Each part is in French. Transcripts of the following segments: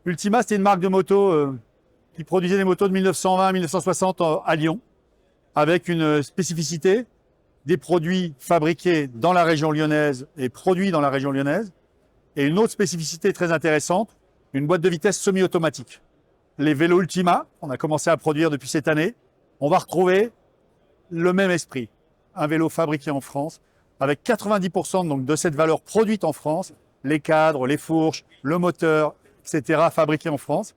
Ultima, c'était une marque de moto qui produisait des motos de 1920 à 1960 à Lyon, avec une spécificité, des produits fabriqués dans la région lyonnaise et produits dans la région lyonnaise. Et une autre spécificité très intéressante, une boîte de vitesse semi-automatique. Les vélos Ultima, on a commencé à produire depuis cette année, on va retrouver le même esprit. Un vélo fabriqué en France, avec 90% donc, de cette valeur produite en France, les cadres, les fourches, le moteur, etc., fabriqués en France,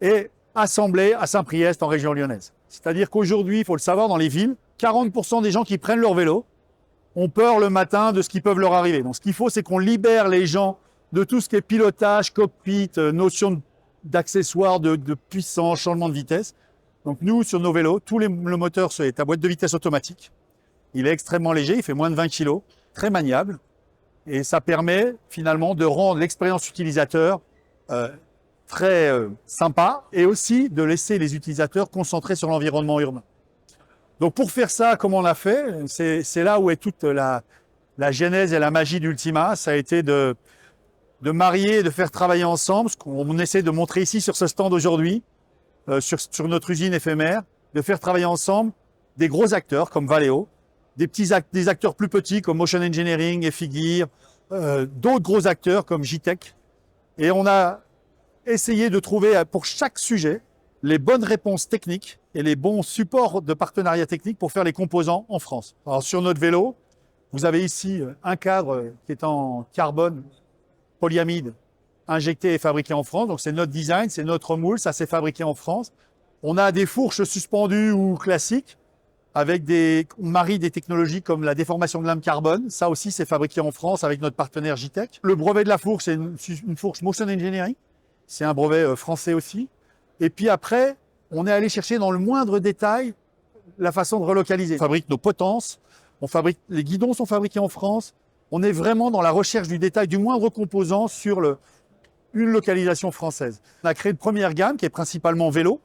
et assemblés à Saint-Priest en région lyonnaise. C'est-à-dire qu'aujourd'hui, il faut le savoir, dans les villes, 40% des gens qui prennent leur vélo ont peur le matin de ce qui peut leur arriver. Donc ce qu'il faut, c'est qu'on libère les gens de tout ce qui est pilotage, cockpit, notion d'accessoires, de puissance, changement de vitesse. Donc nous, sur nos vélos, le moteur est à boîte de vitesse automatique. Il est extrêmement léger, il fait moins de 20 kg, très maniable. Et ça permet finalement de rendre l'expérience utilisateur très sympa et aussi de laisser les utilisateurs concentrés sur l'environnement urbain. Donc pour faire ça, comme on l'a fait, c'est là où est toute la genèse et la magie d'Ultima. Ça a été de marier, de faire travailler ensemble, ce qu'on essaie de montrer ici sur ce stand aujourd'hui, sur notre usine éphémère, de faire travailler ensemble des gros acteurs comme Valeo, des acteurs plus petits comme Motion Engineering et Figure, d'autres gros acteurs comme JTech. Et on a essayé de trouver pour chaque sujet les bonnes réponses techniques et les bons supports de partenariat technique pour faire les composants en France. Alors sur notre vélo, vous avez ici un cadre qui est en carbone polyamide injecté et fabriqué en France. Donc c'est notre design, c'est notre moule, ça s'est fabriqué en France. On a des fourches suspendues ou classiques avec on marie des technologies comme la déformation de lame carbone. Ça aussi, c'est fabriqué en France avec notre partenaire JTech. Le brevet de la fourche, c'est une fourche Motion Engineering. C'est un brevet français aussi. Et puis après, on est allé chercher dans le moindre détail la façon de relocaliser. On fabrique nos potences, les guidons sont fabriqués en France. On est vraiment dans la recherche du détail, du moindre composant sur une localisation française. On a créé une première gamme qui est principalement vélo,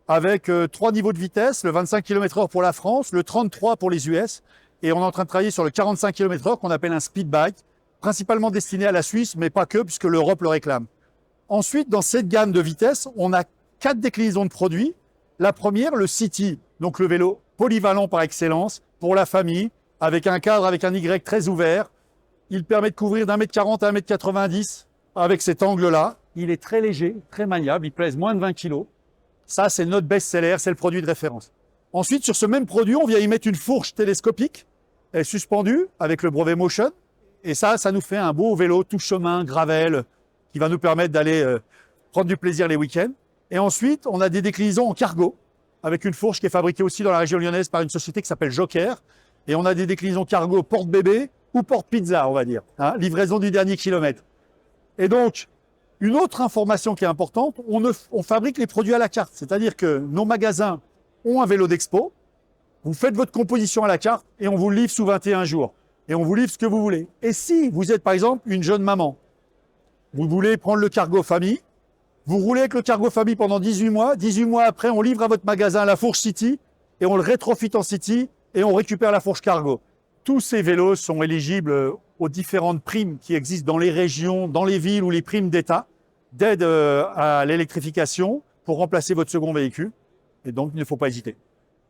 avec 3 niveaux de vitesse, le 25 km/h pour la France, le 33 pour les US, et on est en train de travailler sur le 45 km/h qu'on appelle un speed bike, principalement destiné à la Suisse, mais pas que, puisque l'Europe le réclame. Ensuite, dans cette gamme de vitesse, on a 4 déclinaisons de produits. La première, le City, donc le vélo polyvalent par excellence pour la famille, avec un cadre avec un Y très ouvert. Il permet de couvrir d'1,40 m à 1,90 m avec cet angle-là. Il est très léger, très maniable, il pèse moins de 20 kg. Ça, c'est notre best-seller, c'est le produit de référence. Ensuite, sur ce même produit, on vient y mettre une fourche télescopique, elle est suspendue avec le brevet Motion. Et ça nous fait un beau vélo tout chemin, gravel, qui va nous permettre d'aller prendre du plaisir les week-ends. Et ensuite, on a des déclinaisons en cargo, avec une fourche qui est fabriquée aussi dans la région lyonnaise par une société qui s'appelle Joker. Et on a des déclinaisons cargo porte-bébé ou porte-pizza, on va dire. Livraison du dernier kilomètre. Et donc, une autre information qui est importante, on fabrique les produits à la carte. C'est-à-dire que nos magasins ont un vélo d'expo. Vous faites votre composition à la carte et on vous le livre sous 21 jours. Et on vous livre ce que vous voulez. Et si vous êtes, par exemple, une jeune maman, vous voulez prendre le cargo famille, vous roulez avec le cargo famille pendant 18 mois. 18 mois après, on livre à votre magasin la fourche City et on le rétrofit en City et on récupère la fourche cargo. Tous ces vélos sont éligibles aux différentes primes qui existent dans les régions, dans les villes ou les primes d'État d'aide à l'électrification pour remplacer votre second véhicule. Et donc, il ne faut pas hésiter.